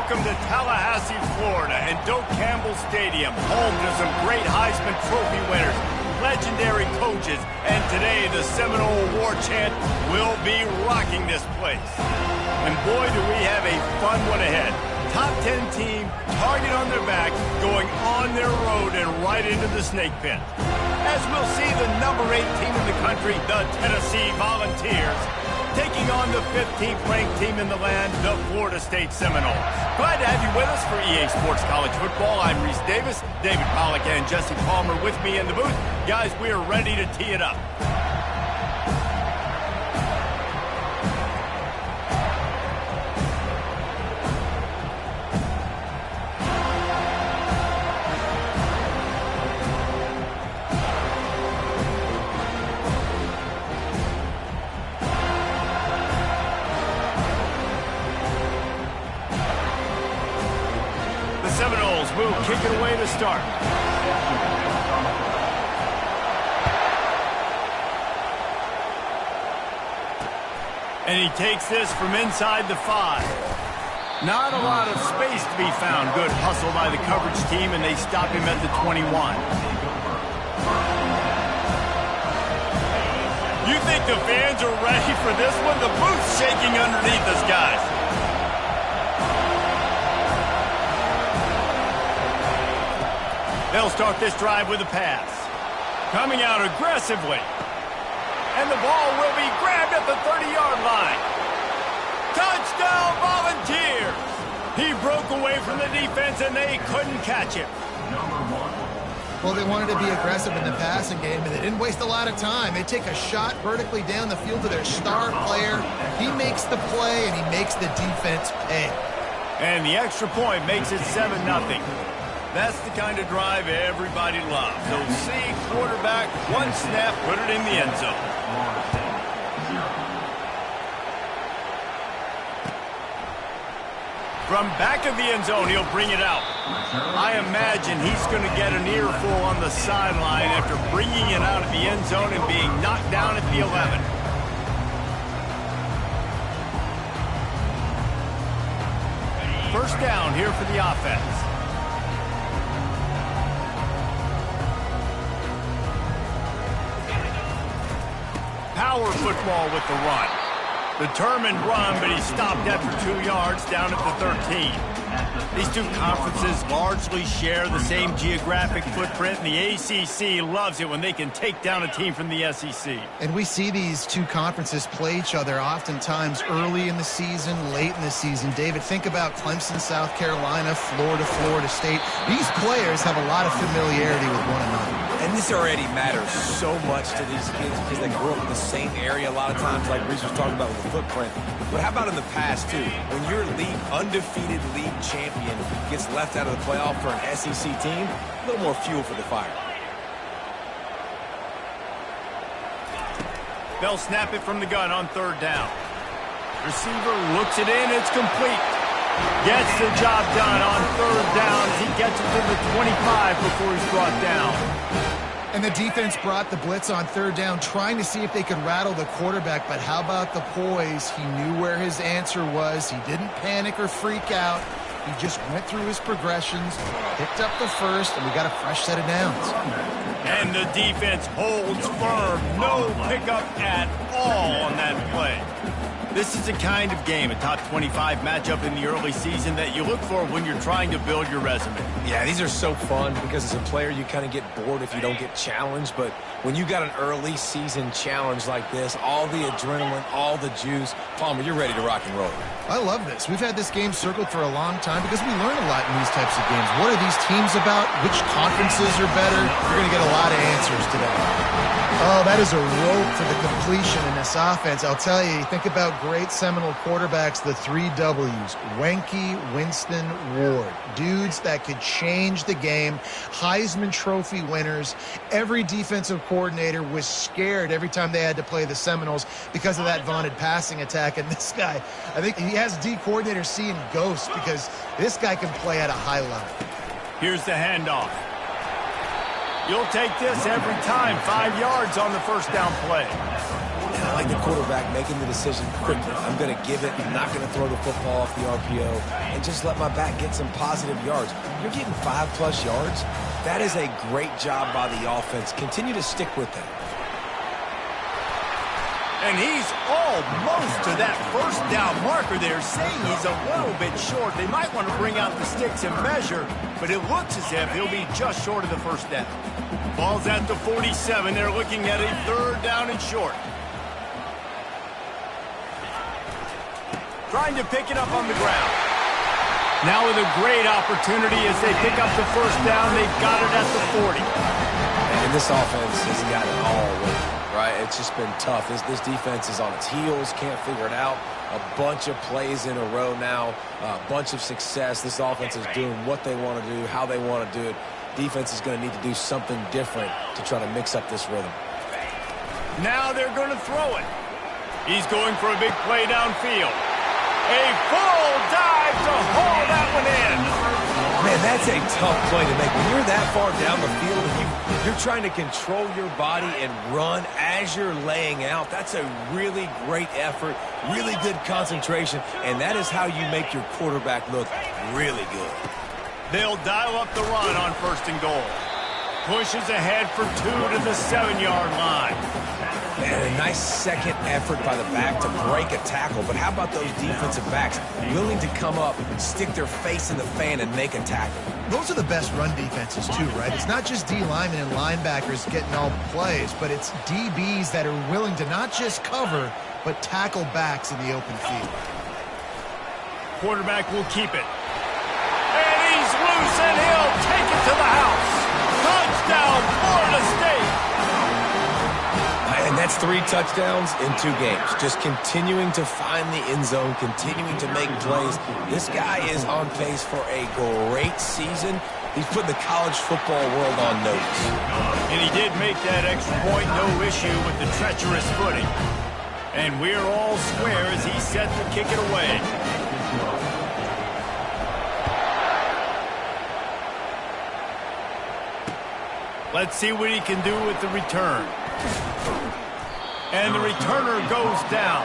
Welcome to Tallahassee, Florida, and Doak Campbell Stadium, home to some great Heisman Trophy winners, legendary coaches, and today the Seminole War Chant will be rocking this place. And boy, do we have a fun one ahead. Top 10 team, target on their back, going on their road and right into the snake pit. As we'll see the number 8 team in the country, the Tennessee Volunteers, taking on the 15th ranked team in the land, the Florida State Seminoles. Glad to have you with us for EA Sports College Football. I'm Reese Davis, David Pollack and Jesse Palmer with me in the booth. Guys, we are ready to tee it up. Seminoles will kick it away to start. And he takes this from inside the 5. Not a lot of space to be found. Good hustle by the coverage team, and they stop him at the 21. You think the fans are ready for this one? The booth's shaking underneath us, guys. They'll start this drive with a pass. Coming out aggressively. And the ball will be grabbed at the 30-yard line. Touchdown, Volunteers! He broke away from the defense, and they couldn't catch him. Well, they wanted to be aggressive in the passing game, and they didn't waste a lot of time. They take a shot vertically down the field to their star player. He makes the play, and he makes the defense pay. And the extra point makes it 7-0. That's the kind of drive everybody loves. So see quarterback, one snap, put it in the end zone. From back of the end zone, he'll bring it out. I imagine he's going to get an earful on the sideline after bringing it out of the end zone and being knocked down at the 11. First down here for the offense. Power football with the run. Determined run, but he stopped after 2 yards down at the 13. These two conferences largely share the same geographic footprint, and the ACC loves it when they can take down a team from the SEC. And we see these two conferences play each other oftentimes early in the season, late in the season. David, think about Clemson, South Carolina, Florida, Florida State. These players have a lot of familiarity with one another. And this already matters so much to these kids because they grew up in the same area a lot of times, like Reese was talking about with the footprint. But how about in the past, too? When your undefeated league champion gets left out of the playoff for an SEC team, a little more fuel for the fire. They'll snap it from the gun on third down. Receiver looks it in. It's complete. Gets the job done on third down. He gets it to the 25 before he's brought down. And the defense brought the blitz on third down, trying to see if they could rattle the quarterback. But how about the poise? He knew where his answer was. He didn't panic or freak out. He just went through his progressions, picked up the first, and we got a fresh set of downs. And the defense holds firm. No pickup at all on that play. This is the kind of game, a top 25 matchup in the early season, that you look for when you're trying to build your resume. Yeah, these are so fun because as a player, you kind of get bored if you don't get challenged. But when you got an early season challenge like this, all the adrenaline, all the juice, Palmer, you're ready to rock and roll. I love this. We've had this game circled for a long time because we learn a lot in these types of games. What are these teams about? Which conferences are better? You're going to get a lot of answers today. Oh, that is a rope for the completion in this offense. I'll tell you, think about great Seminole quarterbacks, the 3 W's. Wenke, Winston, Ward. Dudes that could change the game. Heisman Trophy winners. Every defensive coordinator was scared every time they had to play the Seminoles because of that vaunted passing attack. And this guy, I think he has D coordinators seeing ghosts because this guy can play at a high level. Here's the handoff. You'll take this every time. 5 yards on the first down play. And I like the quarterback making the decision quickly. I'm going to give it. I'm not going to throw the football off the RPO and just let my back get some positive yards. You're getting 5+ yards. That is a great job by the offense. Continue to stick with that. And he's almost to that first down marker there, saying he's a little bit short. They might want to bring out the sticks and measure, but it looks as if he'll be just short of the first down. Ball's at the 47. They're looking at a 3rd down and short. Trying to pick it up on the ground. Now with a great opportunity as they pick up the first down. They've got it at the 40. And this offense has got it all working. Right, it's just been tough. This defense is on its heels, can't figure it out. A bunch of plays in a row now, a bunch of success. This offense is doing what they want to do, how they want to do it. Defense is going to need to do something different to try to mix up this rhythm. Now they're going to throw it. He's going for a big play downfield. A full dive to haul that one in. Man, that's a tough play to make. When you're that far down the field and you're trying to control your body and run as you're laying out, that's a really great effort, really good concentration, and that is how you make your quarterback look really good. They'll dial up the run on 1st and goal. Pushes ahead for 2 to the 7-yard line. And a nice second effort by the back to break a tackle. But how about those defensive backs willing to come up, stick their face in the fan, and make a tackle? Those are the best run defenses, too, right? It's not just D linemen and linebackers getting all the plays, but it's DBs that are willing to not just cover, but tackle backs in the open field. Quarterback will keep it. And he's loose, and he'll take it to the house. Touchdown, Florida State. And that's 3 touchdowns in 2 games. Just continuing to find the end zone, continuing to make plays. This guy is on pace for a great season. He's put the college football world on notice. And he did make that extra point, no issue with the treacherous footing. And we're all square as he's set to kick it away. Let's see what he can do with the return. And the returner goes down.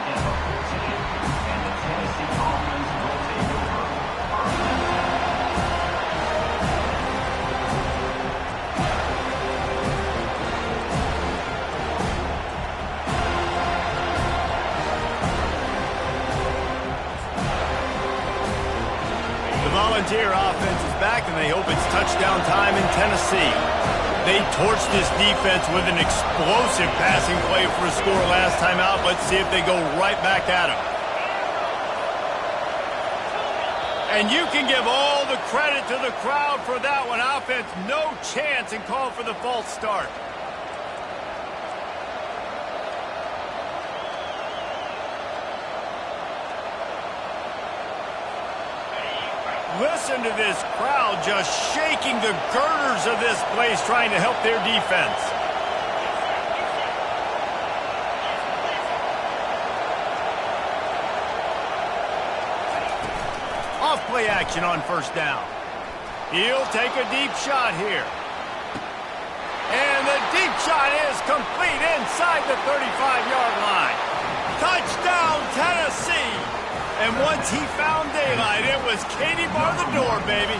The Volunteer offense is back, and they hope it's touchdown time in Tennessee. They torched this defense with an explosive passing play for a score last time out. Let's see if they go right back at him. And you can give all the credit to the crowd for that one. Offense, no chance, and call for the false start. Listen to this crowd just shaking the girders of this place, trying to help their defense. Off play action on 1st down. He'll take a deep shot here. And the deep shot is complete inside the 35-yard line. Touchdown, Tennessee. And once he found daylight, it was Katie bar the door, baby.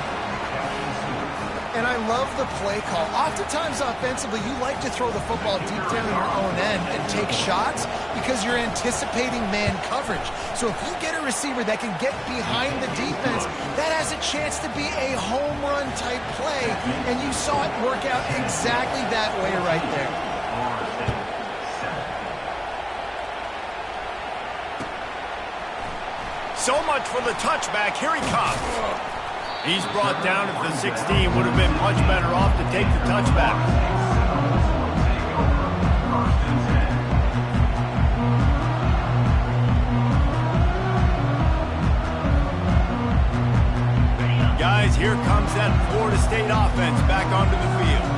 And I love the play call. Oftentimes offensively, you like to throw the football deep down your own end and take shots because you're anticipating man coverage. So if you get a receiver that can get behind the defense, that has a chance to be a home run type play. And you saw it work out exactly that way right there. So much for the touchback. Here he comes. He's brought down at the 16. Would have been much better off to take the touchback. Guys, here comes that Florida State offense back onto the field.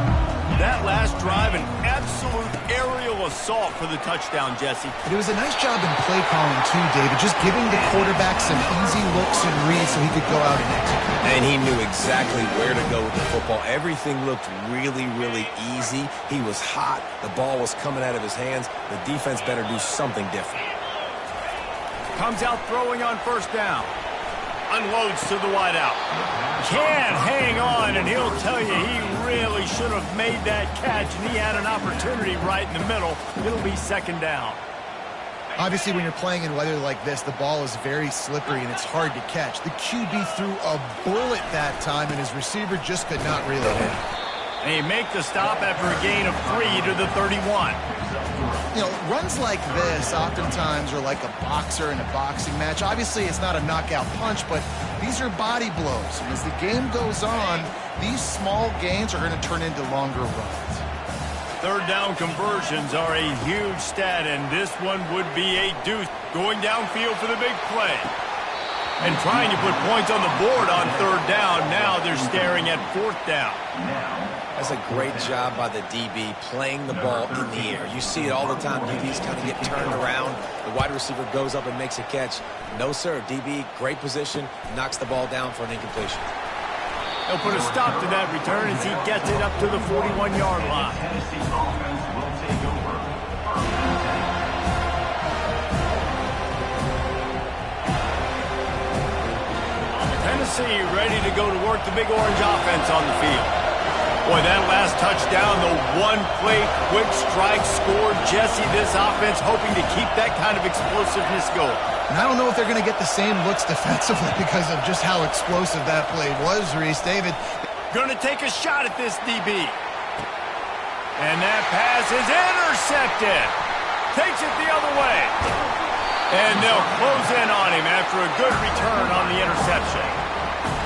That last drive, an absolute aerial assault for the touchdown, Jesse. But it was a nice job in play calling too, David, just giving the quarterback some easy looks and reads so he could go out and execute. And he knew exactly where to go with the football. Everything looked really, really easy. He was hot. The ball was coming out of his hands. The defense better do something different. Comes out throwing on first down. Unloads to the wideout. Can't hang on, and he'll tell you he really should have made that catch, and he had an opportunity right in the middle. It'll be second down. Obviously, when you're playing in weather like this, the ball is very slippery and it's hard to catch. The QB threw a bullet that time, and his receiver just could not reel it in. And he make the stop after a gain of 3 to the 31. You know, runs like this oftentimes are like a boxer in a boxing match. Obviously, it's not a knockout punch, but these are body blows. And as the game goes on, these small gains are going to turn into longer runs. Third down conversions are a huge stat, and this one would be a deuce. Going downfield for the big play. And trying to put points on the board on third down. Now they're staring at fourth down. That's a great job by the DB playing the ball in the air. You see it all the time. DBs kind of get turned around. The wide receiver goes up and makes a catch. No, sir. DB, great position, knocks the ball down for an incompletion. They'll put a stop to that return as he gets it up to the 41-yard line. Tennessee ready to go to work the Big Orange offense on the field. Boy, that last touchdown, the one-play quick strike scored. Jesse, this offense hoping to keep that kind of explosiveness going. And I don't know if they're going to get the same looks defensively because of just how explosive that play was, Reese. David. Going to take a shot at this DB. And that pass is intercepted. Takes it the other way. And they'll close in on him after a good return on the interception.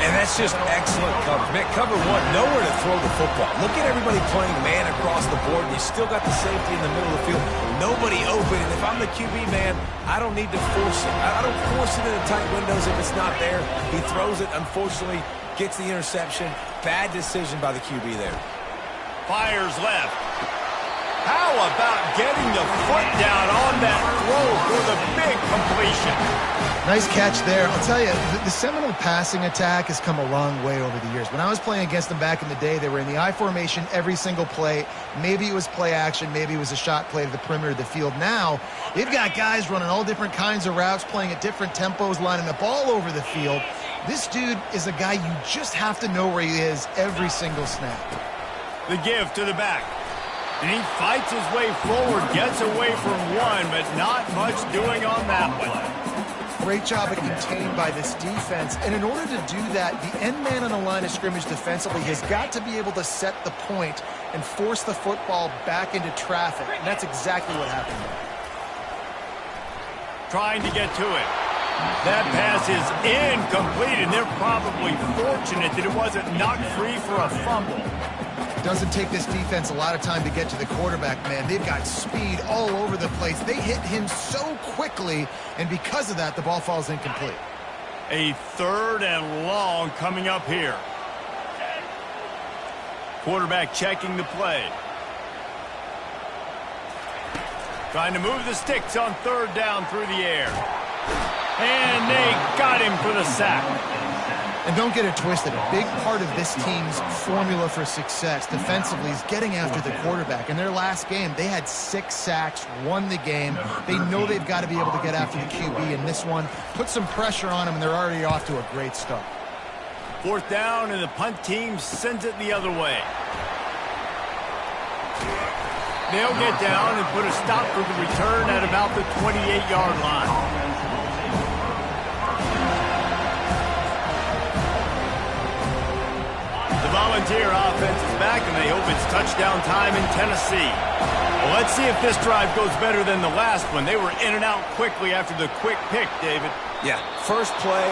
And that's just excellent coverage. Man, cover one, nowhere to throw the football. Look at everybody playing man across the board, and you still got the safety in the middle of the field. Nobody open, and if I'm the QB, man, I don't need to force it. I don't force it in the tight windows if it's not there. He throws it, unfortunately, gets the interception. Bad decision by the QB there. Fires left. How about getting the foot down on that throw for the big completion? Nice catch there. I'll tell you, the Seminole passing attack has come a long way over the years. When I was playing against them back in the day, they were in the I formation every single play. Maybe it was play action. Maybe it was a shot play to the perimeter of the field. Now, they've got guys running all different kinds of routes, playing at different tempos, lining up all over the field. This dude is a guy you just have to know where he is every single snap. The give to the back. And he fights his way forward, gets away from one, but not much doing on that one. Great job of contained by this defense. And in order to do that, the end man on the line of scrimmage defensively has got to be able to set the point and force the football back into traffic. And that's exactly what happened there. Trying to get to it. That pass is incomplete, and they're probably fortunate that it wasn't knocked free for a fumble. Doesn't take this defense a lot of time to get to the quarterback, man. They've got speed all over the place. They hit him so quickly, and because of that, the ball falls incomplete. A third and long coming up here. Quarterback checking the play. Trying to move the sticks on third down through the air. And they got him for the sack. And don't get it twisted. A big part of this team's formula for success defensively is getting after the quarterback. In their last game, they had 6 sacks, won the game. They know they've got to be able to get after the QB in this one. Put some pressure on them, and they're already off to a great start. Fourth down, and the punt team sends it the other way. They'll get down and put a stop for the return at about the 28-yard line. Volunteer offense is back, and they hope it's touchdown time in Tennessee. Well, let's see if this drive goes better than the last one. They were in and out quickly after the quick pick, David. Yeah, first play,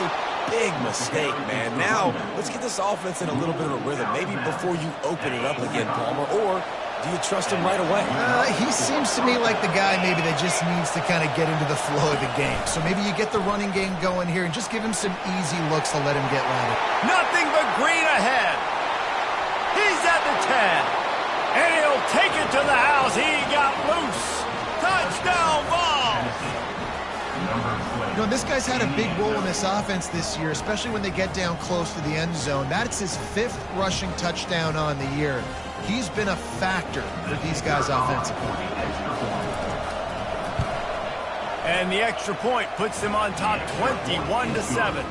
big mistake, man. Now, let's get this offense in a little bit of a rhythm. Maybe before you open it up again, Palmer, or do you trust him right away? He seems to me like the guy maybe that just needs to kind of get into the flow of the game. So maybe you get the running game going here and just give him some easy looks to let him get loaded. Nothing but green ahead. He's at the 10, and he'll take it to the house. He got loose. Touchdown ball. You know, this guy's had a big role in this offense this year, especially when they get down close to the end zone. That's his 5th rushing touchdown on the year. He's been a factor for these guys offensively. And the extra point puts them on top 21-7.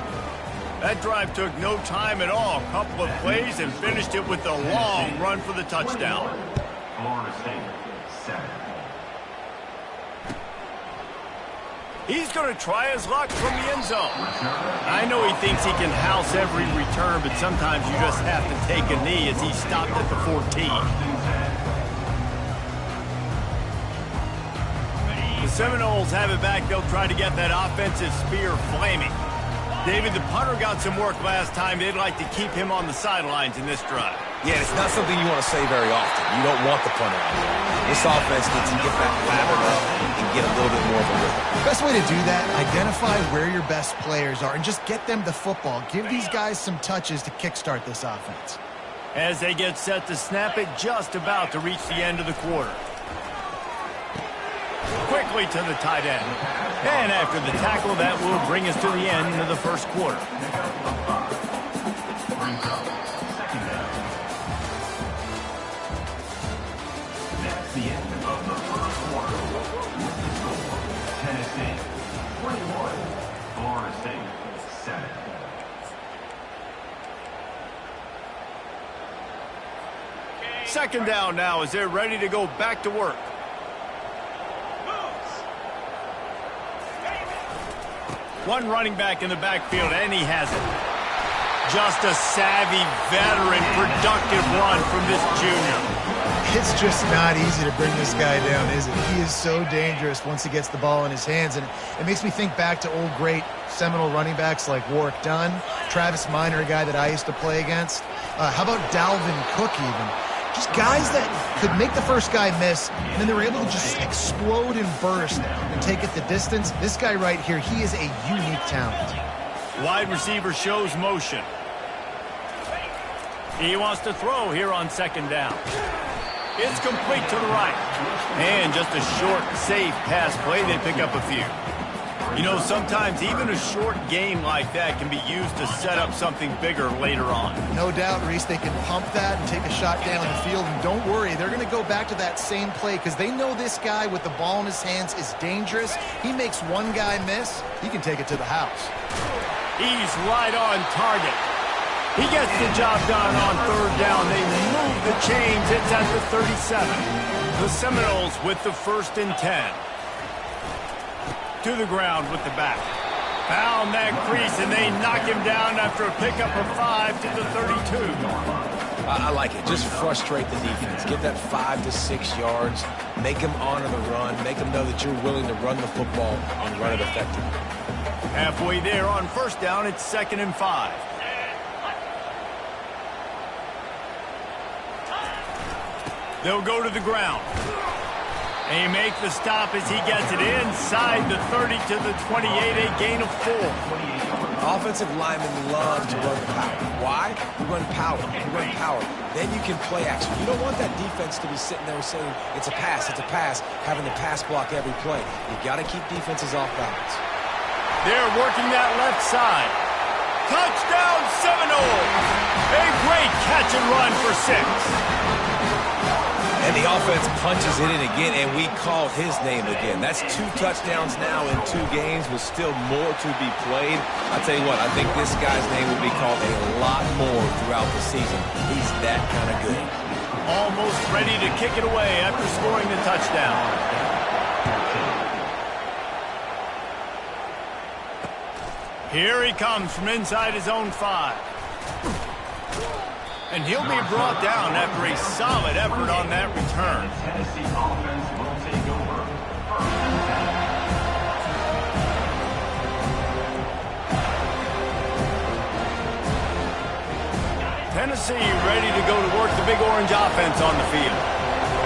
That drive took no time at all. A couple of plays and finished it with a long run for the touchdown. Florida State, 7. He's going to try his luck from the end zone. I know he thinks he can house every return, but sometimes you just have to take a knee as he stopped at the 14. The Seminoles have it back. They'll try to get that offensive spear flaming. David, the punter got some work last time. They'd like to keep him on the sidelines in this drive. Yeah, it's not something you want to say very often. You don't want the punter out there. This offense needs to get that lathered up and get a little bit more of a rhythm. Best way to do that, identify where your best players are and just get them the football. Give these guys some touches to kickstart this offense. As they get set to snap it, just about to reach the end of the quarter. Quickly to the tight end. And after the tackle, that will bring us to the end of the first quarter. That's the end of the first quarter. Tennessee, 21. Florida State, 7. Second down now as they're ready to go back to work. One running back in the backfield, and he has it. Just a savvy, veteran, productive run from this junior. It's just not easy to bring this guy down, is it? He is so dangerous once he gets the ball in his hands, and it makes me think back to old great Seminole running backs like Warwick Dunn, Travis Minor, a guy that I used to play against. How about Dalvin Cook even? Just guys that could make the first guy miss, and then they were able to just explode and burst and take it the distance. This guy right here, he is a unique talent. Wide receiver shows motion. He wants to throw here on second down. It's complete to the right. And just a short, safe pass play. They pick up a few. You know, sometimes even a short game like that can be used to set up something bigger later on. No doubt, Reese, they can pump that and take a shot down the field. And don't worry, they're going to go back to that same play because they know this guy with the ball in his hands is dangerous. He makes one guy miss, he can take it to the house. He's right on target. He gets the job done on third down. They move the chains. It's at the 37. The Seminoles with the 1st and 10. To the ground with the back. Found that crease, and they knock him down after a pickup of 5 to the 32. I like it. Just frustrate the defense. Get that 5 to 6 yards. Make them honor the run. Make them know that you're willing to run the football and run it effectively. Halfway there on first down, it's 2nd and 5. They'll go to the ground. They make the stop as he gets it inside the 30 to the 28, a gain of 4. Offensive linemen love to run power. Why? You run power. You run power. Then you can play action. You don't want that defense to be sitting there saying, it's a pass, having to pass block every play. You got to keep defenses off balance. They're working that left side. Touchdown Seminoles! A great catch and run for 6. And the offense punches it in again, and we call his name again. That's 2 touchdowns now in 2 games with still more to be played. I tell you what, I think this guy's name will be called a lot more throughout the season. He's that kind of good. Almost ready to kick it away after scoring the touchdown. Here he comes from inside his own 5. And he'll be brought down after a solid effort on that return. Tennessee offense will take over. Tennessee ready to go to work the Big Orange offense on the field.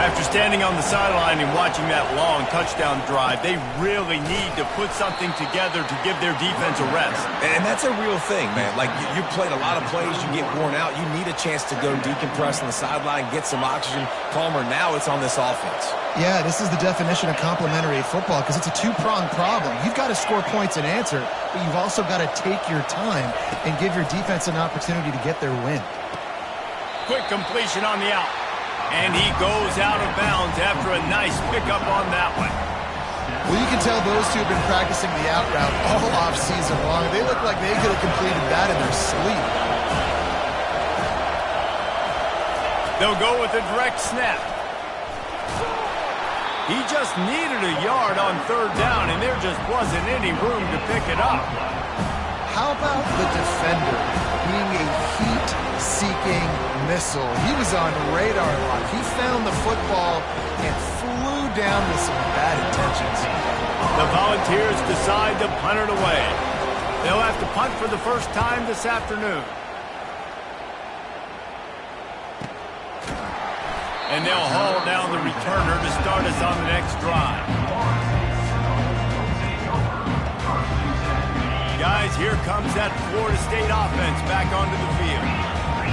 After standing on the sideline and watching that long touchdown drive, they really need to put something together to give their defense a rest. And that's a real thing, man. Like, you played a lot of plays, you get worn out, you need a chance to go decompress on the sideline, get some oxygen. Palmer, now it's on this offense. Yeah, this is the definition of complementary football because it's a two-pronged problem. You've got to score points and answer, but you've also got to take your time and give your defense an opportunity to get their win. Quick completion on the out. And he goes out of bounds after a nice pickup on that one. Well, you can tell those two have been practicing the out route all off-season long. They look like they could have completed that in their sleep. They'll go with a direct snap. He just needed a yard on third down, and there just wasn't any room to pick it up. How about the defender being a heat-seeking missile? He was on radar lock. He found the football and flew down with some bad intentions. The Volunteers decide to punt it away. They'll have to punt for the first time this afternoon. And they'll haul down the returner to start us on the next drive. Guys, here comes that Florida State offense back onto the field.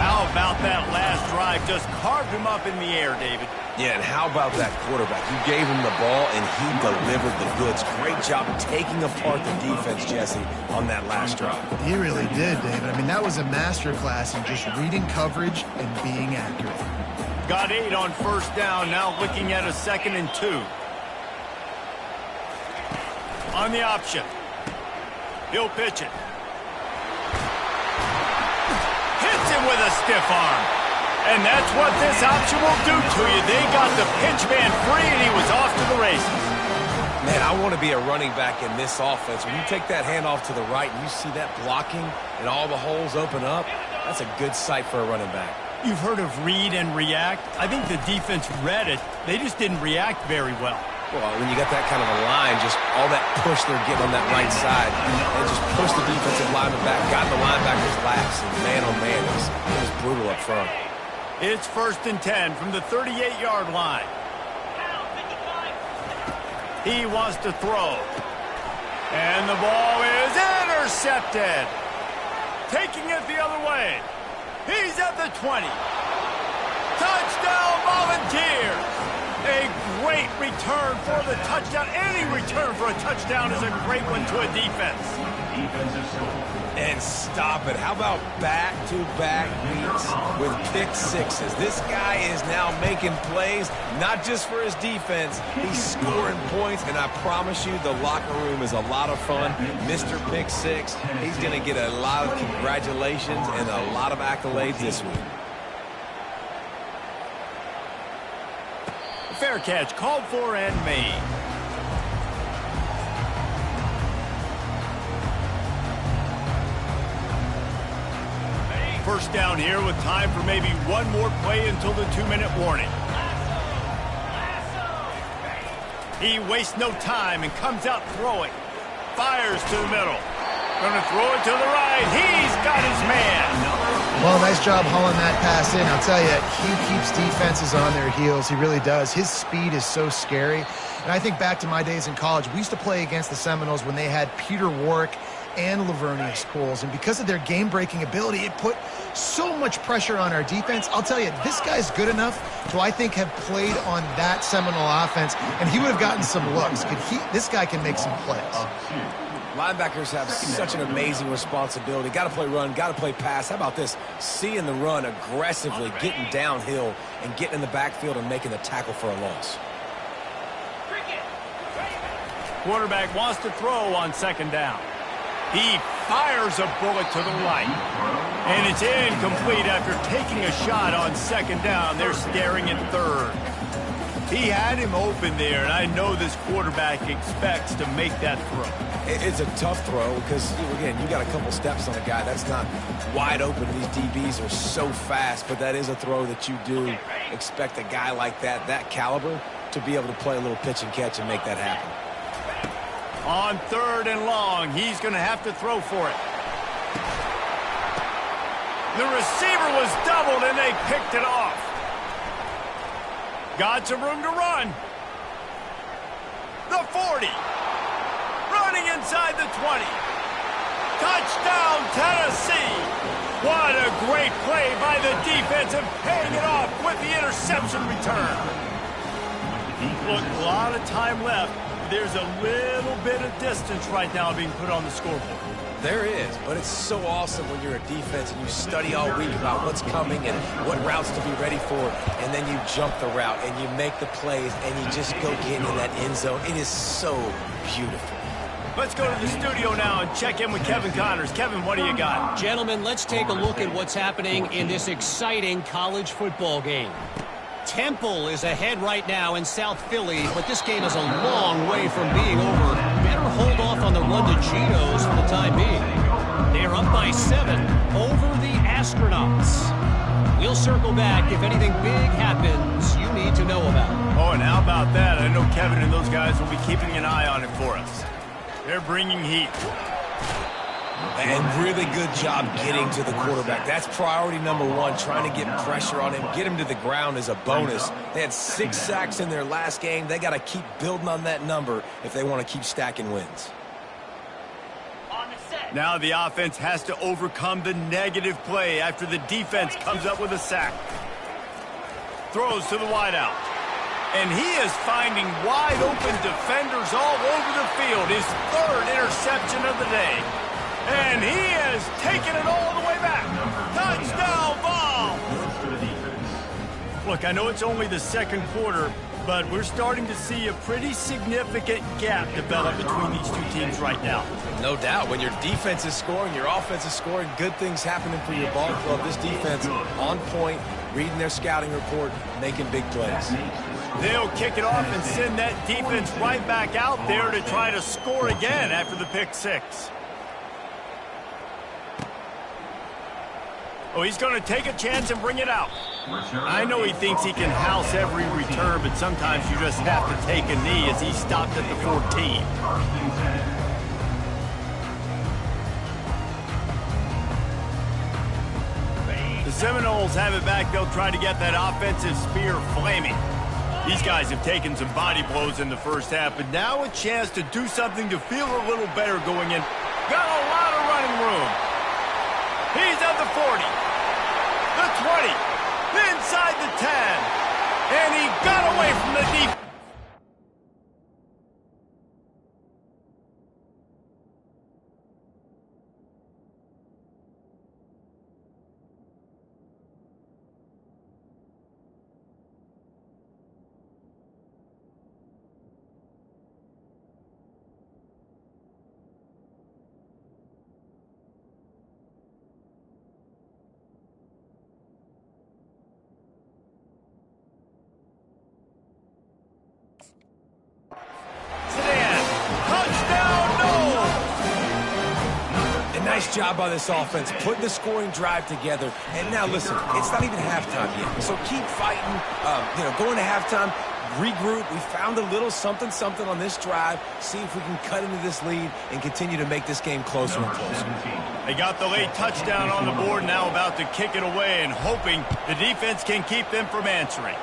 How about that last drive? Just carved him up in the air, David. Yeah, and how about that quarterback? You gave him the ball, and he delivered the goods. Great job taking apart the defense, Jesse, on that last drive. He really did, David. I mean, that was a masterclass in just reading coverage and being accurate. Got 8 on first down, now looking at a 2nd and 2. On the option. He'll pitch it. Hits him with a stiff arm. And that's what this option will do to you. They got the pitch man free, and he was off to the races. Man, I want to be a running back in this offense. When you take that handoff to the right and you see that blocking and all the holes open up, that's a good sight for a running back. You've heard of read and react. I think the defense read it. They just didn't react very well. Well, when you got that kind of a line, just all that push they're getting on that right side, and just push the defensive lineman back, got in the linebacker's laps, and man, oh man, it was brutal up front. It's 1st and 10 from the 38-yard line. He wants to throw. And the ball is intercepted. Taking it the other way. He's at the 20. Touchdown, Volunteers! A great return for the touchdown. Any return for a touchdown is a great one to a defense. And stop it. How about back-to-back weeks with pick sixes? This guy is now making plays, not just for his defense. He's scoring points, and I promise you the locker room is a lot of fun. Mr. Pick Six, he's going to get a lot of congratulations and a lot of accolades this week. Fair catch called for and made. First down here with time for maybe one more play until the 2-minute warning. He wastes no time and comes out throwing. Fires to the middle. Gonna throw it to the right. He's got his man. Well, nice job hauling that pass in. I'll tell you, he keeps defenses on their heels. He really does. His speed is so scary. And I think back to my days in college. We used to play against the Seminoles when they had Peter Warrick and Lavernius Coles. And because of their game-breaking ability, it put so much pressure on our defense. I'll tell you, this guy's good enough to, I think, have played on that Seminole offense, and he would have gotten some looks. This guy can make some plays. Linebackers have such an amazing responsibility. Got to play run, got to play pass. How about this? Seeing the run aggressively, getting downhill, and getting in the backfield and making the tackle for a loss. Quarterback wants to throw on 2nd down. He fires a bullet to the right. And it's incomplete after taking a shot on 2nd down. They're staring at 3rd. He had him open there, and I know this quarterback expects to make that throw. It's a tough throw because, again, you got a couple steps on a guy. That's not wide open. These DBs are so fast, but that is a throw that you do expect a guy like that caliber, to be able to play a little pitch and catch and make that happen. On 3rd and long, he's going to have to throw for it. The receiver was doubled, and they picked it off. Got some room to run. The 40. Running inside the 20. Touchdown, Tennessee. What a great play by the defense and paying it off with the interception return. Look, a lot of time left. There's a little bit of distance right now being put on the scoreboard. There is, but it's so awesome when you're a defense and you study all week about what's coming and what routes to be ready for, and then you jump the route and you make the plays and you just go get in that end zone. It is so beautiful. Let's go to the studio now and check in with Kevin Connors. Kevin, what do you got? Gentlemen, let's take a look at what's happening in this exciting college football game. Temple is ahead right now in South Philly, but this game is a long way from being over. Better hold off on the run to Cheetos for the time being. They're up by 7 over the Astronauts. We'll circle back if anything big happens you need to know about. Oh, and how about that? I know Kevin and those guys will be keeping an eye on it for us. They're bringing heat. And really good job getting to the quarterback. That's priority number 1, trying to get pressure on him. Get him to the ground is a bonus. They had 6 sacks in their last game. They got to keep building on that number if they want to keep stacking wins. Now the offense has to overcome the negative play after the defense comes up with a sack. Throws to the wideout. And he is finding wide-open defenders all over the field. His 3rd interception of the day. And he has taken it all the way back. Touchdown ball! Look, I know it's only the 2nd quarter, but we're starting to see a pretty significant gap develop between these two teams right now. No doubt. When your defense is scoring, your offense is scoring, good things happening for your ball club. This defense on point, reading their scouting report, making big plays. They'll kick it off and send that defense right back out there to try to score again after the pick 6. Oh, he's going to take a chance and bring it out. I know he thinks he can house every return, but sometimes you just have to take a knee as he stopped at the 14. The Seminoles have it back. They'll try to get that offensive spear flaming. These guys have taken some body blows in the first half, but now a chance to do something to feel a little better going in. Got a lot of running room. He's at the 40, the 20, inside the 10, and he got away from the defense. Nice job by this offense, putting the scoring drive together. And now, listen, it's not even halftime yet. So keep fighting, going to halftime, regroup. We found a little something on this drive. See if we can cut into this lead and continue to make this game closer and closer. They got the late touchdown on the board, now about to kick it away and hoping the defense can keep them from answering.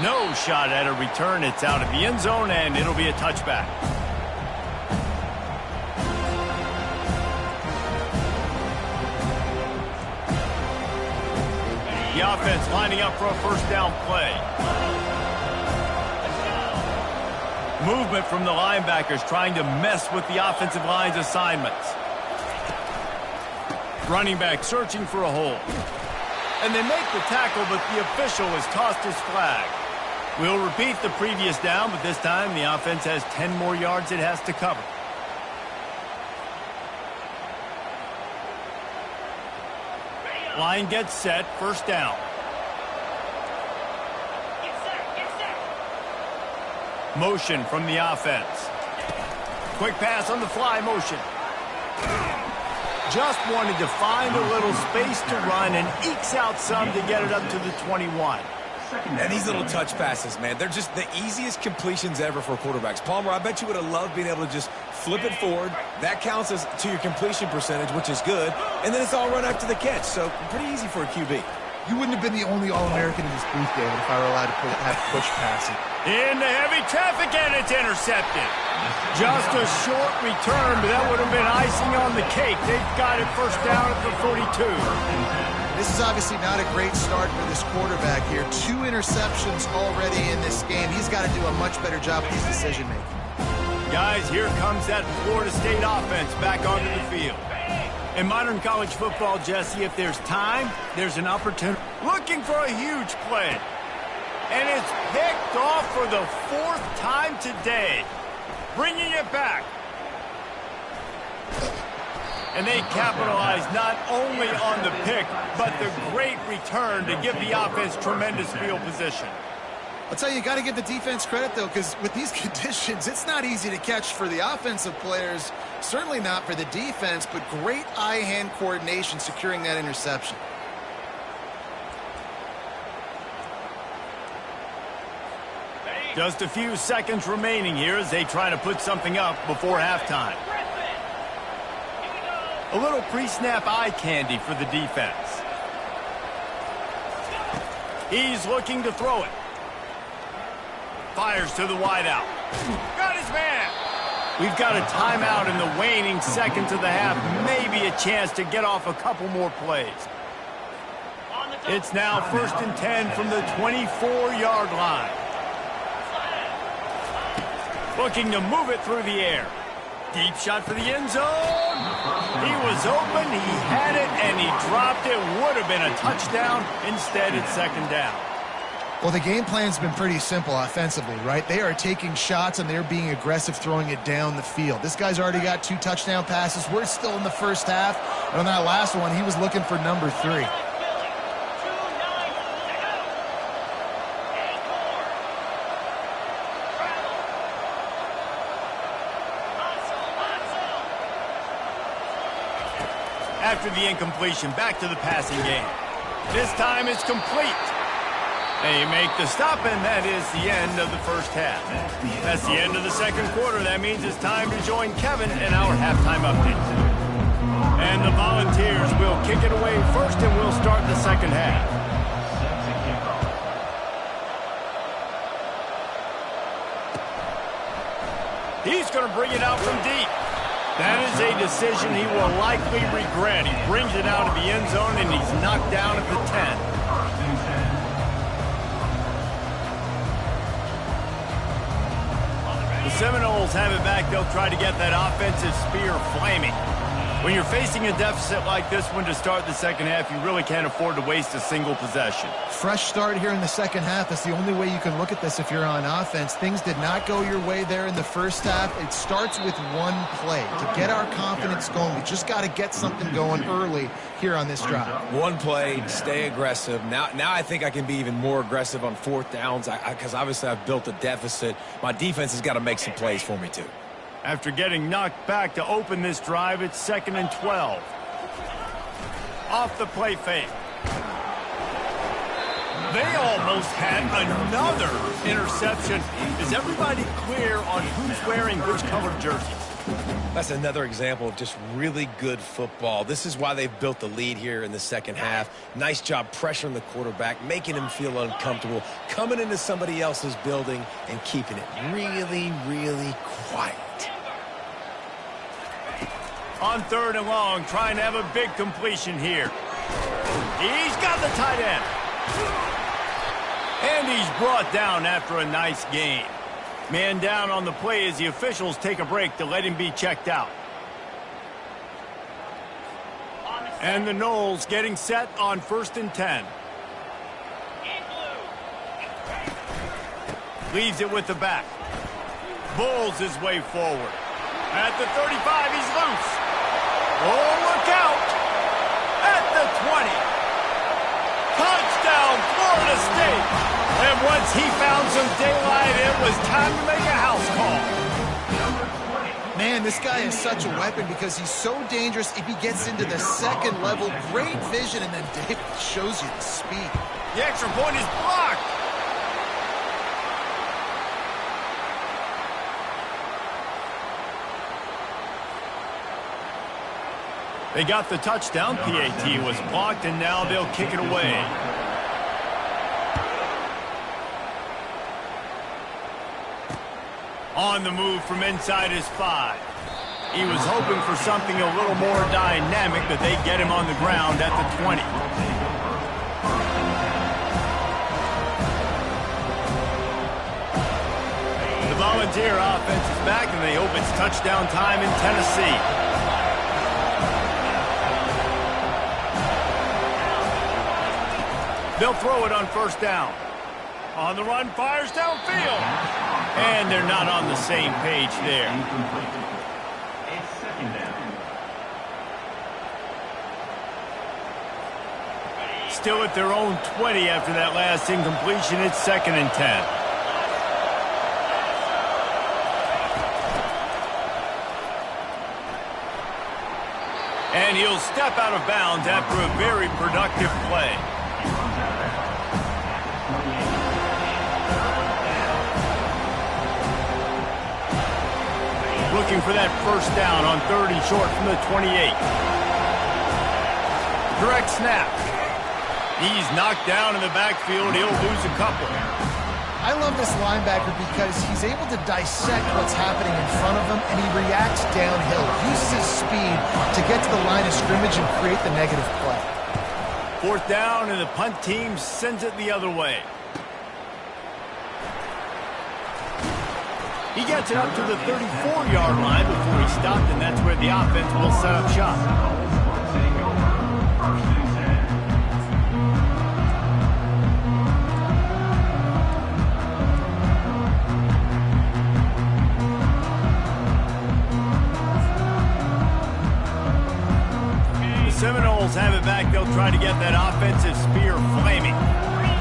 No shot at a return. It's out of the end zone, and it'll be a touchback. The offense lining up for a first down play. Movement from the linebackers trying to mess with the offensive line's assignments. Running back searching for a hole. And they make the tackle, but the official has tossed his flag. We'll repeat the previous down, but this time the offense has 10 more yards it has to cover. Line gets set, first down. Motion from the offense. Quick pass on the fly motion. Just wanted to find a little space to run and ekes out some to get it up to the 21. And these little touch passes, man, they're just the easiest completions ever for quarterbacks. Palmer, I bet you would have loved being able to just flip it forward. That counts as to your completion percentage, which is good. And then it's all run after the catch, so pretty easy for a QB. You wouldn't have been the only All-American in this booth, David, if I were allowed to have push passing. Into heavy traffic, and it's intercepted. Just a short return, but that would have been icing on the cake. They've got it first down at the 42. This this is obviously not a great start for this quarterback here. 2 interceptions already in this game. He's got to do a much better job with his decision-making. Guys, here comes that Florida State offense back onto the field. In modern college football, Jesse, if there's time, there's an opportunity. Looking for a huge play. And it's picked off for the 4th time today. Bringing it back. And they capitalize not only on the pick, but the great return to give the offense tremendous field position. I'll tell you, you got to give the defense credit, though, because with these conditions, it's not easy to catch for the offensive players, certainly not for the defense, but great eye-hand coordination securing that interception. Just a few seconds remaining here as they try to put something up before halftime. A little pre-snap eye candy for the defense. He's looking to throw it. Fires to the wideout. Got his man. We've got a timeout in the waning seconds of the half. Maybe a chance to get off a couple more plays. It's now 1st and 10 from the 24-yard line. Looking to move it through the air. Deep shot for the end zone. He was open, he had it, and he dropped it. Would have been a touchdown. Instead, it's 2nd down. Well, the game plan's been pretty simple offensively, right? They are taking shots, and they're being aggressive throwing it down the field. This guy's already got 2 touchdown passes. We're still in the first half. And on that last one, he was looking for number 3. After the incompletion, back to the passing game. This time it's complete. They make the stop, and that is the end of the first half. That's the end of the second quarter. That means it's time to join Kevin in our halftime update. And the Volunteers will kick it away first, and we'll start the second half. He's going to bring it out from deep. That is a decision he will likely regret. He brings it out of the end zone, and he's knocked down at the 10. The Seminoles have it back. They'll try to get that offensive spear flaming. When you're facing a deficit like this one to start the second half, you really can't afford to waste a single possession. Fresh start here in the second half. That's the only way you can look at this if you're on offense. Things did not go your way there in the first half. It starts with one play. To get our confidence going, we just got to get something going early here on this drive. One play, stay aggressive. Now I think I can be even more aggressive on 4th downs because obviously I've built a deficit. My defense has got to make some plays for me too. After getting knocked back to open this drive, it's 2nd and 12. Off the play fake. They almost had another interception. Is everybody clear on who's wearing which colored jerseys? That's another example of just really good football. This is why they've built the lead here in the second half. Nice job pressuring the quarterback, making him feel uncomfortable, coming into somebody else's building and keeping it really, really quiet. On 3rd and long, trying to have a big completion here. He's got the tight end. And he's brought down after a nice gain. Man down on the play as the officials take a break to let him be checked out. And the Noles getting set on 1st and 10. Leaves it with the back. Bulls his way forward. At the 35, he's loose. Oh, look out! At the 20. Touchdown, Florida State! And once he found some daylight, it was time to make a house call. Man, this guy is such a weapon because he's so dangerous if he gets into the second level. Great vision, and then David shows you the speed. The extra point is blocked. They got the touchdown. PAT was blocked, and now they'll kick it away. On the move from inside his 5. He was hoping for something a little more dynamic, but they get him on the ground at the 20. one's here. Offense is back, and they hope it's touchdown time in Tennessee. They'll throw it on first down. On the run, fires downfield. And they're not on the same page there. It's second down. Still at their own 20 after that last incompletion. It's 2nd and 10. And he'll step out of bounds after a very productive play. Looking for that first down on 3rd and short from the 28. Direct snap. He's knocked down in the backfield. He'll lose a couple. I love this linebacker because he's able to dissect what's happening in front of him, and he reacts downhill, uses his speed to get to the line of scrimmage and create the negative play. 4th down, and the punt team sends it the other way. He gets it up to the 34-yard line before he stopped, and that's where the offense will set up shop. The Seminoles have it back. They'll try to get that offensive spear flaming.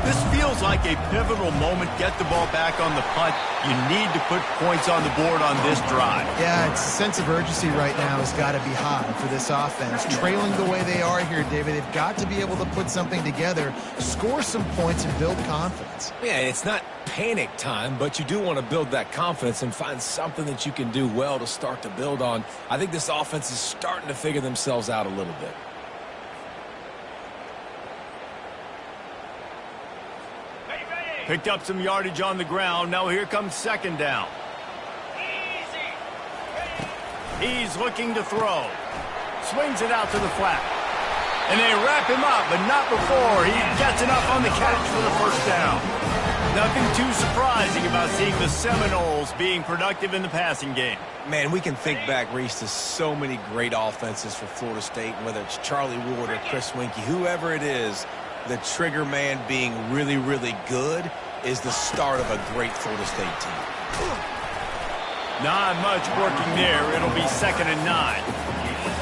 This feels like a pivotal moment. Get the ball back on the punt. You need to put points on the board on this drive. Yeah, it's a sense of urgency right now has got to be high for this offense. Trailing the way they are here, David, they've got to be able to put something together, score some points, and build confidence. Yeah, it's not panic time, but you do want to build that confidence and find something that you can do well to start to build on. I think this offense is starting to figure themselves out a little bit. Picked up some yardage on the ground. Now here comes 2nd down. He's looking to throw. Swings it out to the flat. And they wrap him up, but not before he gets enough on the catch for the first down. Nothing too surprising about seeing the Seminoles being productive in the passing game. Man, we can think back, Reese, to so many great offenses for Florida State, whether it's Charlie Ward or Chris Weinke, whoever it is. The trigger man being really, really good is the start of a great Florida State team. Not much working there. It'll be 2nd and 9.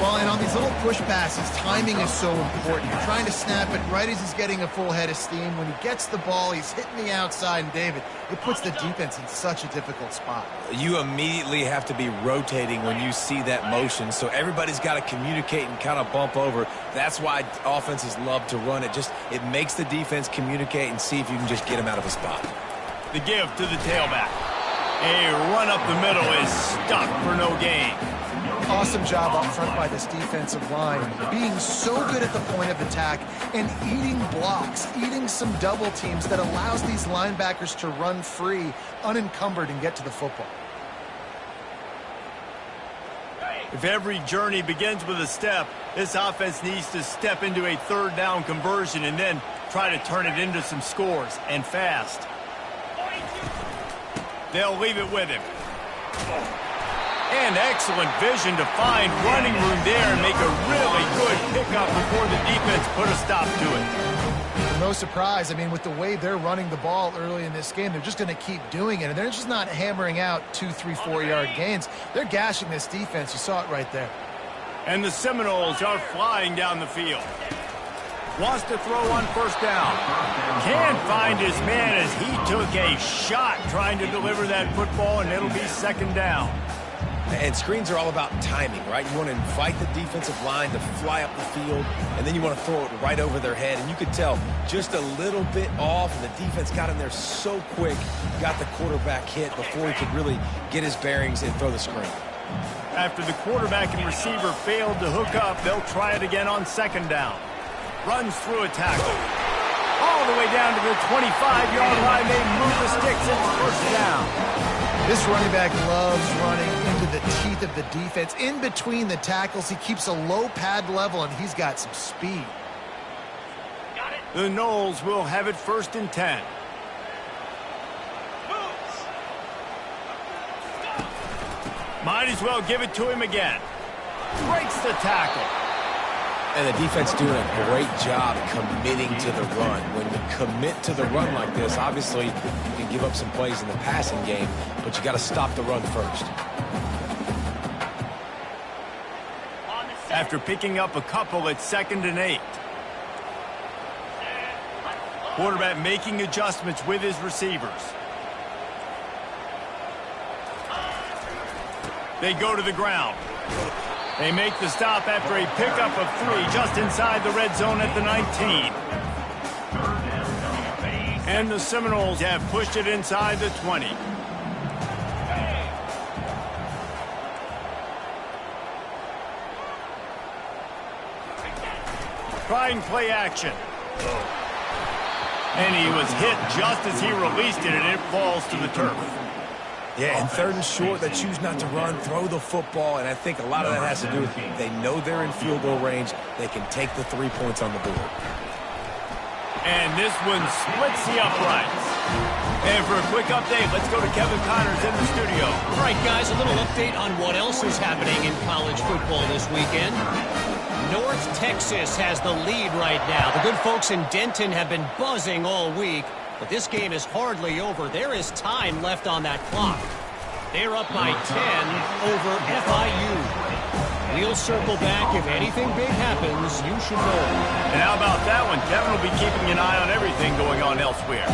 Well, and on these little push passes, timing is so important. You're trying to snap it right as he's getting a full head of steam. When he gets the ball, he's hitting the outside, and David, it puts the defense in such a difficult spot. You immediately have to be rotating when you see that motion, so everybody's got to communicate and kind of bump over. That's why offenses love to run it. It makes the defense communicate and see if you can just get him out of a spot. The give to the tailback. A run up the middle is stuck for no gain. Awesome job up front by this defensive line, being so good at the point of attack and eating blocks, eating some double teams that allows these linebackers to run free, unencumbered, and get to the football. If every journey begins with a step, this offense needs to step into a 3rd down conversion and then try to turn it into some scores, and fast. They'll leave it with him. And excellent vision to find running room there and make a really good pickup before the defense put a stop to it. No surprise. I mean, with the way they're running the ball early in this game, they're just going to keep doing it. And they're just not hammering out 2, 3, 4-yard gains. They're gashing this defense. You saw it right there. And the Seminoles are flying down the field. Wants to throw on first down. Can't find his man as he took a shot trying to deliver that football, and it'll be 2nd down. And screens are all about timing, right? You want to invite the defensive line to fly up the field, and then you want to throw it right over their head. And you could tell just a little bit off, and the defense got in there so quick, got the quarterback hit before he could really get his bearings and throw the screen. After the quarterback and receiver failed to hook up, they'll try it again on 2nd down. Runs through a tackle. All the way down to the 25-yard line. They move the sticks. It's 1st down. This running back loves running into the teeth of the defense. In between the tackles, he keeps a low pad level, and he's got some speed. The Noles will have it 1st and 10. Might as well give it to him again. Breaks the tackle. And the defense doing a great job committing to the run. When you commit to the run like this, obviously you can give up some plays in the passing game, but you got to stop the run first. After picking up a couple, it's 2nd and 8. Quarterback making adjustments with his receivers. They go to the ground. They make the stop after a pickup of 3 just inside the red zone at the 19. And the Seminoles have pushed it inside the 20. Trying play action. And he was hit just as he released it, and it falls to the turf. Yeah, and 3rd and short, they choose not to run, throw the football, and I think a lot of that has to do with they know they're in field goal range. They can take the 3 points on the board. And this one splits the uprights. And for a quick update, let's go to Kevin Connors in the studio. All right, guys, a little update on what else is happening in college football this weekend. North Texas has the lead right now. The good folks in Denton have been buzzing all week, but this game is hardly over. There is time left on that clock. They're up by 10 over FIU. We'll circle back. If anything big happens, you should know. And how about that one? Kevin will be keeping an eye on everything going on elsewhere.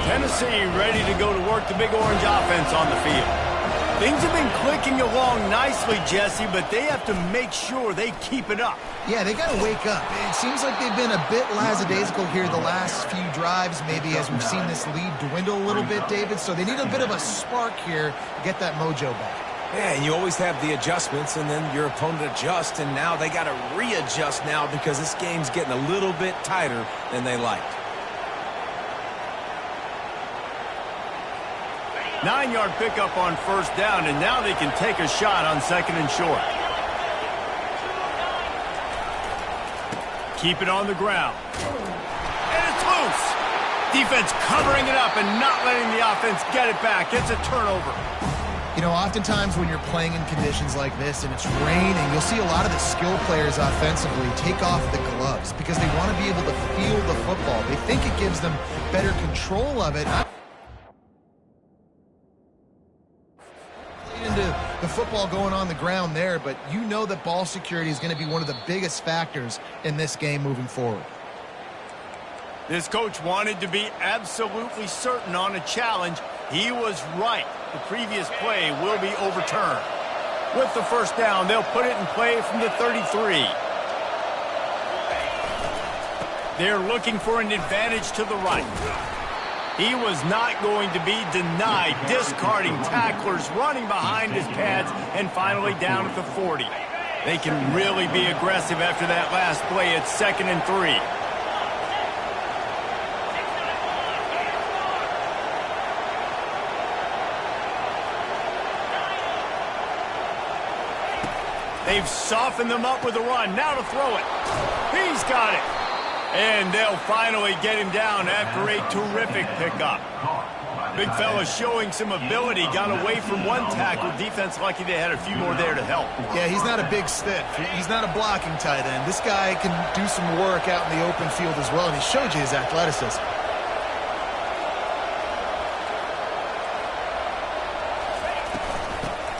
Tennessee ready to go to work the Big Orange offense on the field. Things have been clicking along nicely, Jesse, but they have to make sure they keep it up. Yeah, they got to wake up. It seems like they've been a bit lackadaisical here the last few drives, maybe as we've seen this lead dwindle a little bit, David. So they need a bit of a spark here to get that mojo back. Yeah, and you always have the adjustments, and then your opponent adjusts, and now they got to readjust now because this game's getting a little bit tighter than they liked. 9-yard pickup on 1st down, and now they can take a shot on 2nd and short. Keep it on the ground. And it's loose. Defense covering it up and not letting the offense get it back. It's a turnover. You know, oftentimes when you're playing in conditions like this and it's raining, you'll see a lot of the skill players offensively take off the gloves because they want to be able to feel the football. They think it gives them better control of it. Into the football going on the ground there, but you know that ball security is going to be one of the biggest factors in this game moving forward. This coach wanted to be absolutely certain on a challenge. He was right. The previous play will be overturned. With the 1st down, they'll put it in play from the 33. They're looking for an advantage to the right. He was not going to be denied, discarding tacklers, running behind his pads, and finally down at the 40. They can really be aggressive after that last play. It's 2nd and 3. They've softened them up with a run. Now to throw it. He's got it. And they'll finally get him down after a terrific pickup. Big fella showing some ability. Got away from one tackle. Defense lucky they had a few more there to help. Yeah, he's not a big stiff. He's not a blocking tight end. This guy can do some work out in the open field as well, and he showed you his athleticism.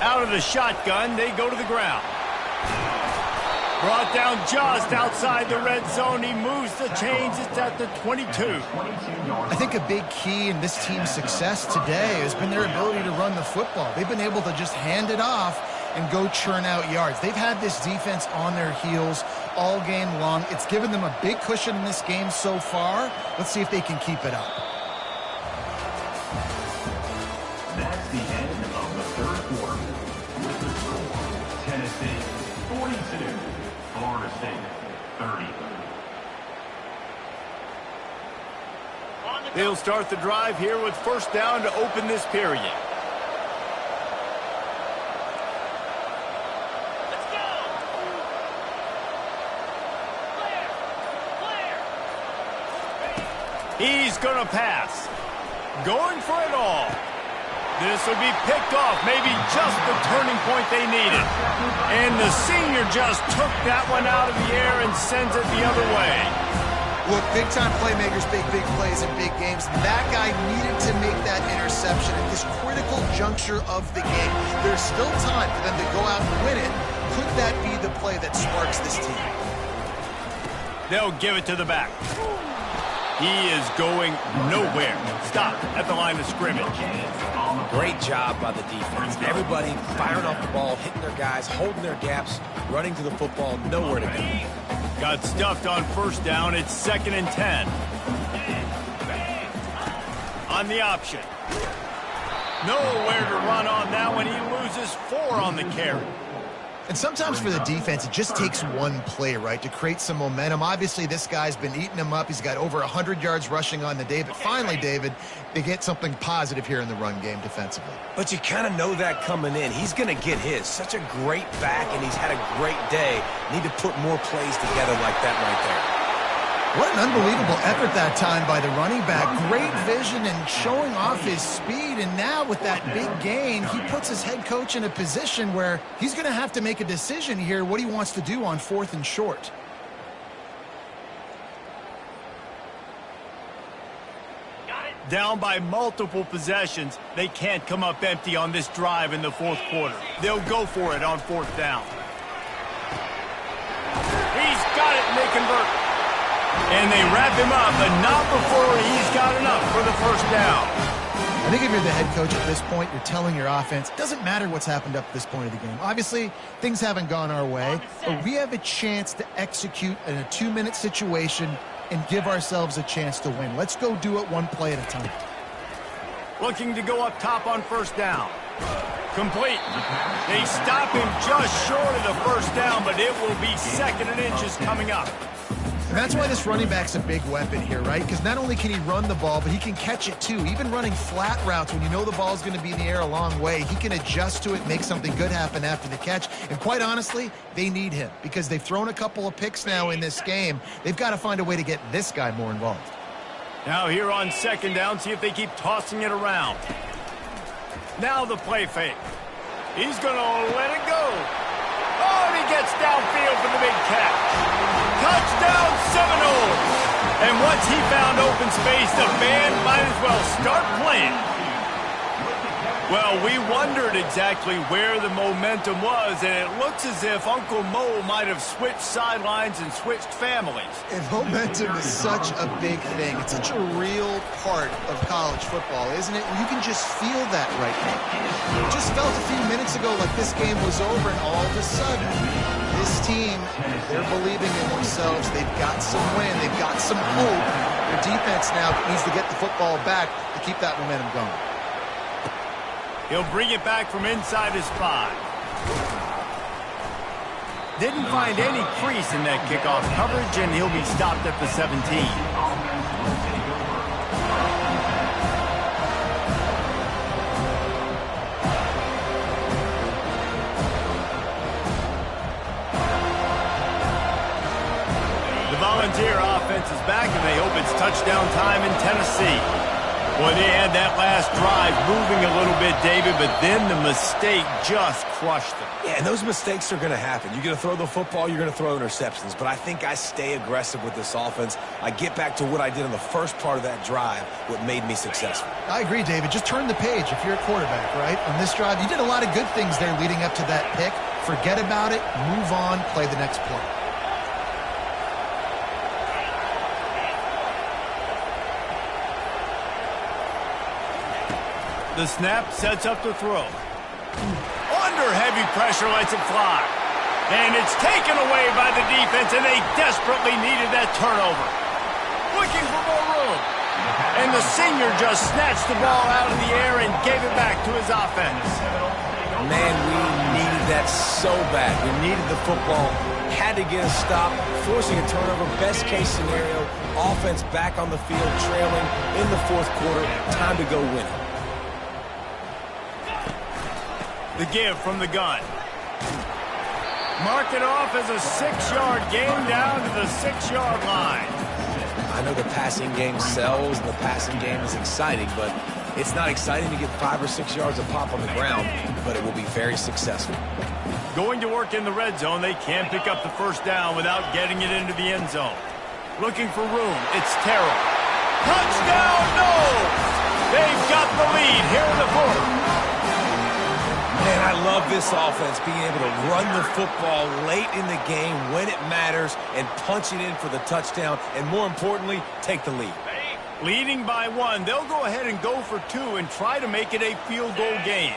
Out of the shotgun, they go to the ground. Brought down just outside the red zone. He moves the chains. It's at the 22. I think a big key in this team's success today has been their ability to run the football. They've been able to just hand it off and go churn out yards. They've had this defense on their heels all game long. It's given them a big cushion in this game so far. Let's see if they can keep it up. That's the end of the 3rd quarter. With the score, Tennessee 42, Florida State 30. They'll start the drive here with 1st down to open this period. He's going to pass. Going for it all. This will be picked off, maybe just the turning point they needed. And the senior just took that one out of the air and sends it the other way. Look, big-time playmakers make big plays in big games. That guy needed to make that interception at this critical juncture of the game. There's still time for them to go out and win it. Could that be the play that sparks this team? They'll give it to the back. He is going nowhere. Stop at the line of scrimmage. Great job by the defense. Everybody firing off the ball, hitting their guys, holding their gaps, running to the football, nowhere to go. Got stuffed on first down. It's 2nd and 10. On the option. Nowhere to run on that one. He loses 4 on the carry. And sometimes for the defense, it just takes one play, right, to create some momentum. Obviously, this guy's been eating him up. He's got over 100 yards rushing on the day. But finally, David, they get something positive here in the run game defensively. But you kind of know that coming in. He's going to get his. Such a great back, and he's had a great day. Need to put more plays together like that right there. What an unbelievable effort that time by the running back. Great vision and showing off his speed. And now with that big gain, he puts his head coach in a position where he's going to have to make a decision here what he wants to do on 4th and short. Down by multiple possessions. They can't come up empty on this drive in the 4th quarter. They'll go for it on 4th down. He's got it and they convert. And they wrap him up, but not before he's got enough for the 1st down. I think if you're the head coach at this point, you're telling your offense, it doesn't matter what's happened up to this point of the game. Obviously, things haven't gone our way, but we have a chance to execute in a 2-minute situation and give ourselves a chance to win. Let's go do it one play at a time. Looking to go up top on 1st down. Complete. They stop him just short of the 1st down, but it will be 2nd and inches coming up. And that's why this running back's a big weapon here, right? Because not only can he run the ball, but he can catch it too. Even running flat routes when you know the ball's going to be in the air a long way, he can adjust to it, make something good happen after the catch. And quite honestly, they need him because they've thrown a couple of picks now in this game. They've got to find a way to get this guy more involved. Now here on 2nd down, see if they keep tossing it around. Now the play fake. He's going to let it go. Oh, and he gets downfield for the big catch. Touchdown Seminoles! And once he found open space, the band might as well start playing. Well, we wondered exactly where the momentum was, and it looks as if Uncle Mo might have switched sidelines and switched families. And momentum is such a big thing. It's such a real part of college football, isn't it? You can just feel that right now. It just felt a few minutes ago like this game was over, and all of a sudden, this team, they're believing in themselves. They've got some wind. They've got some hope. Their defense now needs to get the football back to keep that momentum going. He'll bring it back from inside his 5. Didn't find any crease in that kickoff coverage, and he'll be stopped at the 17. The Volunteer offense is back, and they hope it's touchdown time in Tennessee. Boy, they had that last drive moving a little bit, David, but then the mistake just crushed them. Yeah, and those mistakes are going to happen. You're going to throw the football, you're going to throw interceptions. But I think I stay aggressive with this offense. I get back to what I did in the first part of that drive, what made me successful. I agree, David. Just turn the page if you're a quarterback, right? On this drive, you did a lot of good things there leading up to that pick. Forget about it, move on, play the next play. The snap sets up the throw. Under heavy pressure, lets it fly. And it's taken away by the defense, and they desperately needed that turnover. Looking for more room. And the senior just snatched the ball out of the air and gave it back to his offense. Man, we needed that so bad. We needed the football. Had to get a stop, forcing a turnover. Best case scenario, offense back on the field, trailing in the 4th quarter. Time to go win it. The give from the gun. Mark it off as a 6-yard gain down to the 6-yard line. I know the passing game sells and the passing game is exciting, but it's not exciting to get 5 or 6 yards of pop on the ground, but it will be very successful. Going to work in the red zone, they can't pick up the first down without getting it into the end zone. Looking for room, it's Terrell. Touchdown, no! They've got the lead here in the fourth. Man, I love this offense, being able to run the football late in the game when it matters and punch it in for the touchdown, and more importantly, take the lead. Leading by 1, they'll go ahead and go for 2 and try to make it a field goal game.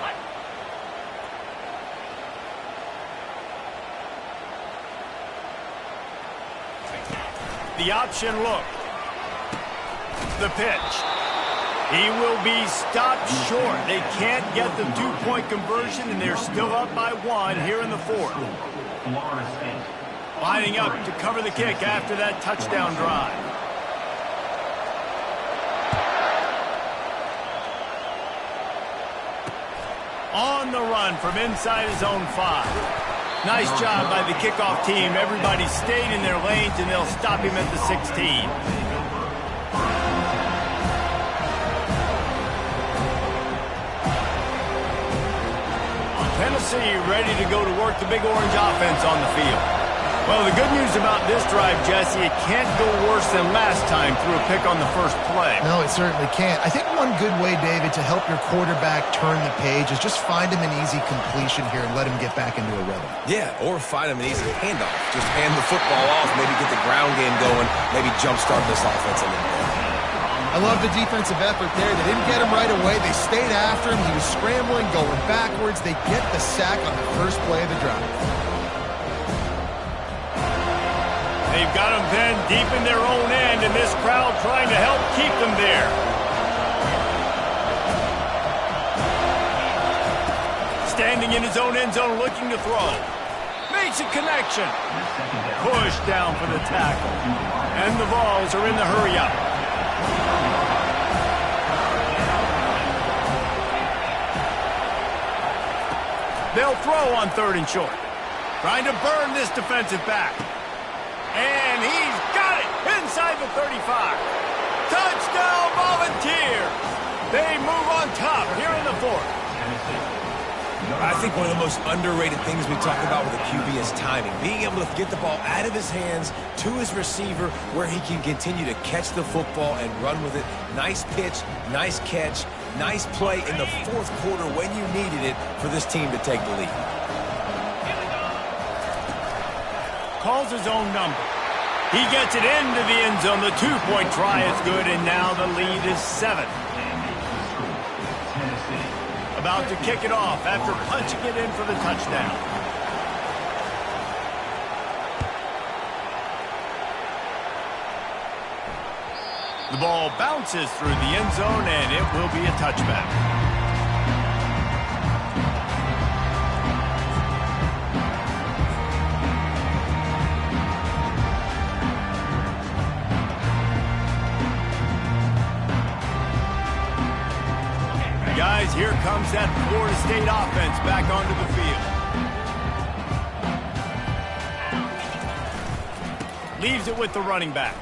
The option look. The pitch. He will be stopped short. They can't get the 2-point conversion, and they're still up by 1 here in the fourth. Lining up to cover the kick after that touchdown drive. On the run from inside his own 5. Nice job by the kickoff team. Everybody stayed in their lanes, and they'll stop him at the 16. Tennessee ready to go to work the Big Orange offense on the field. Well, the good news about this drive, Jesse, it can't go worse than last time through a pick on the first play. No, it certainly can't. I think one good way, David, to help your quarterback turn the page is just find him an easy completion here and let him get back into a rhythm. Yeah, or find him an easy handoff. Just hand the football off, maybe get the ground game going, maybe jumpstart this offense a little bit. I love the defensive effort there. They didn't get him right away. They stayed after him. He was scrambling, going backwards. They get the sack on the first play of the drive. They've got him then deep in their own end, and this crowd trying to help keep them there. Standing in his own end zone looking to throw. Makes a connection. Pushed down for the tackle. And the Vols are in the hurry-up. They'll throw on 3rd and short. Trying to burn this defensive back. And he's got it inside the 35. Touchdown Volunteers. They move on top here in the fourth. I think one of the most underrated things we talk about with a QB is timing. Being able to get the ball out of his hands to his receiver where he can continue to catch the football and run with it. Nice pitch, nice catch, nice play in the fourth quarter when you needed it for this team to take the lead. Calls his own number. He gets it into the end zone. The 2-point try is good, and now the lead is 7. About to kick it off after punching it in for the touchdown. The ball bounces through the end zone, and it will be a touchback. Guys, here comes that Florida State offense back onto the field. Leaves it with the running back.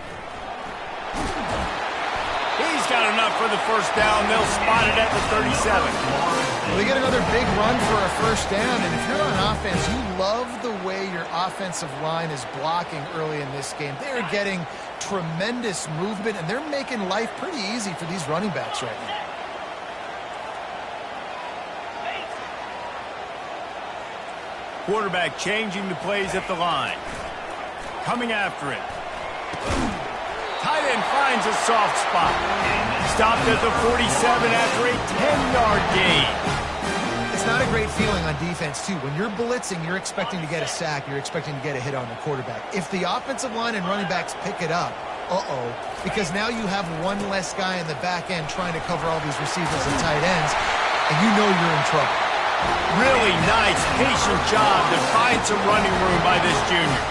He's got enough for the first down. They'll spot it at the 37. Well, they get another big run for a first down, and if you're on offense, you love the way your offensive line is blocking early in this game. They're getting tremendous movement, and they're making life pretty easy for these running backs right now. Quarterback changing the plays at the line. Coming after it. Tight end finds a soft spot. Stopped at the 47 after a 10-yard gain. It's not a great feeling on defense, too. When you're blitzing, you're expecting to get a sack. You're expecting to get a hit on the quarterback. If the offensive line and running backs pick it up, because now you have one less guy in the back end trying to cover all these receivers and tight ends, and you know you're in trouble. Really nice, patient job to find some running room by this junior.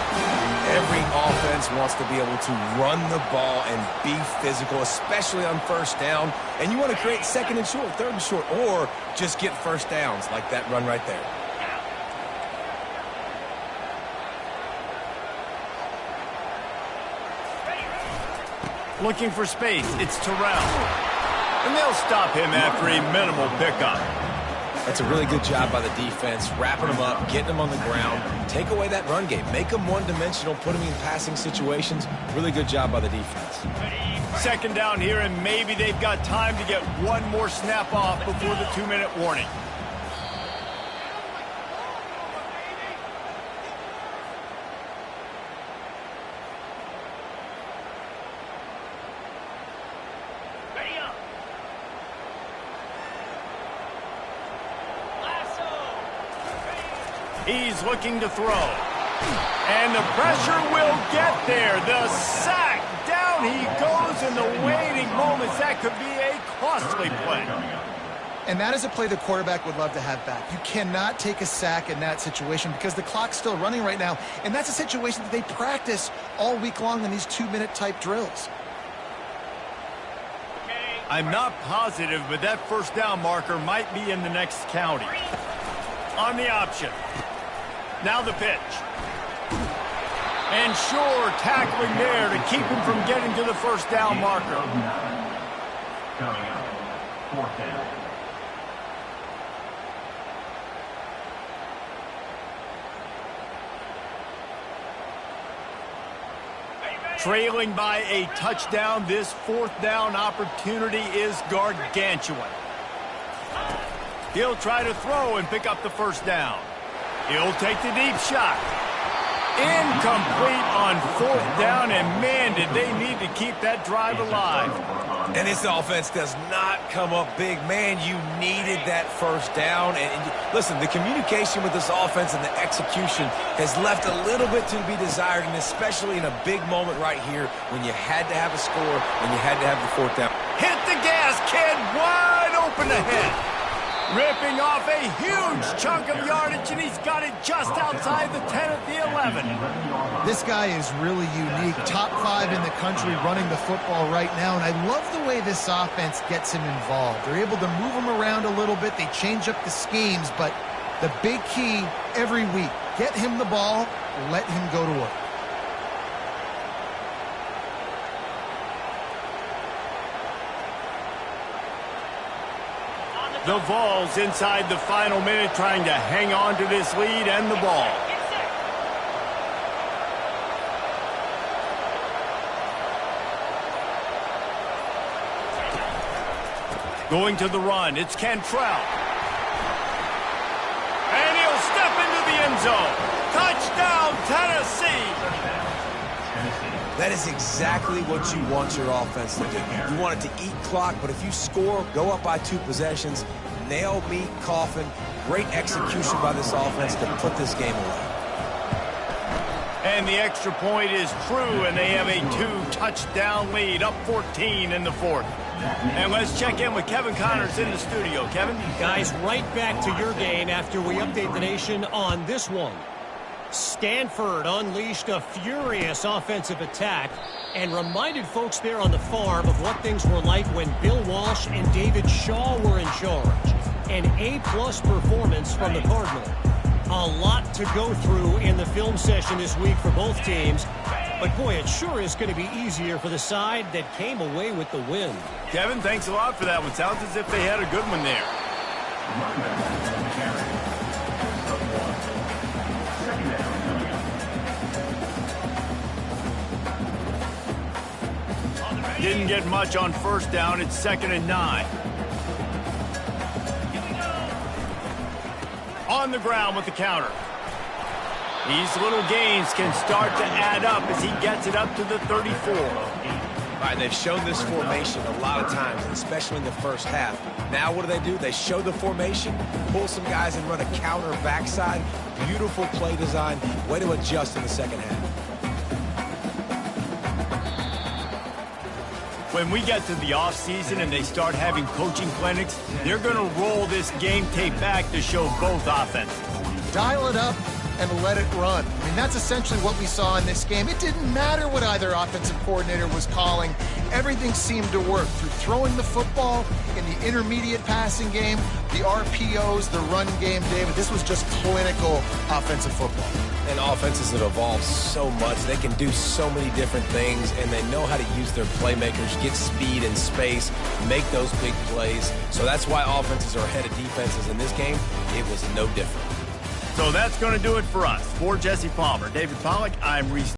Every offense wants to be able to run the ball and be physical, especially on first down. And you want to create 2nd and short, 3rd and short, or just get first downs like that run right there. Looking for space, it's Terrell. And they'll stop him after a minimal pickup. That's a really good job by the defense, wrapping them up, getting them on the ground. Take away that run game. Make them one-dimensional, put them in passing situations. Really good job by the defense. Second down here, and maybe they've got time to get one more snap off before the 2-minute warning. He's looking to throw. And the pressure will get there. The sack. Down he goes in the waiting moments. That could be a costly play. And that is a play the quarterback would love to have back. You cannot take a sack in that situation because the clock's still running right now. And that's a situation that they practice all week long in these 2-minute type drills. I'm not positive, but that first down marker might be in the next county. On the option. Now the pitch. And sure, tackling there to keep him from getting to the first down marker. Coming up, 4th down. Trailing by a touchdown, this 4th down opportunity is gargantuan. He'll try to throw and pick up the first down. He'll take the deep shot. Incomplete on 4th down, and man, did they need to keep that drive alive. And this offense does not come up big. Man, you needed that first down. And listen, the communication with this offense and the execution has left a little bit to be desired, and especially in a big moment right here when you had to have a score and you had to have the 4th down. Hit the gas, kid, wide open ahead. Ripping off a huge chunk of yardage, and he's got it just outside the 10 at the 11. This guy is really unique. Top 5 in the country running the football right now, and I love the way this offense gets him involved. They're able to move him around a little bit. They change up the schemes, but the big key every week, get him the ball, let him go to work. The Vols inside the final minute trying to hang on to this lead and the ball. Going to the run, it's Cantrell. And he'll step into the end zone. Touchdown, Tennessee! That is exactly what you want your offense to do. You want it to eat clock, but if you score, go up by 2 possessions, nail meat, coffin, great execution by this offense to put this game away. And the extra point is true, and they have a 2-touchdown lead, up 14 in the 4th. And let's check in with Kevin Connors in the studio. Kevin? Guys, right back to your game after we update the nation on this one. Stanford unleashed a furious offensive attack and reminded folks there on the farm of what things were like when Bill Walsh and David Shaw were in charge. An A-plus performance from the Cardinal. A lot to go through in the film session this week for both teams. But, boy, it sure is going to be easier for the side that came away with the win. Kevin, thanks a lot for that one. Sounds as if they had a good one there. Didn't get much on first down. It's 2nd and 9. On the ground with the counter. These little gains can start to add up as he gets it up to the 34. Right, they've shown this formation a lot of times, especially in the first half. Now what do? They show the formation, pull some guys and run a counter backside. Beautiful play design. Way to adjust in the second half. When we get to the offseason and they start having coaching clinics, they're going to roll this game tape back to show both offenses. Dial it up and let it run. I mean, that's essentially what we saw in this game. It didn't matter what either offensive coordinator was calling. everything seemed to work through throwing the football in the intermediate passing game, the RPOs, the run game, David. This was just clinical offensive football. And offenses have evolved so much. They can do so many different things, and they know how to use their playmakers, get speed and space, make those big plays. So that's why offenses are ahead of defenses. In this game, it was no different. So that's going to do it for us. For Jesse Palmer, David Pollack, I'm Reese.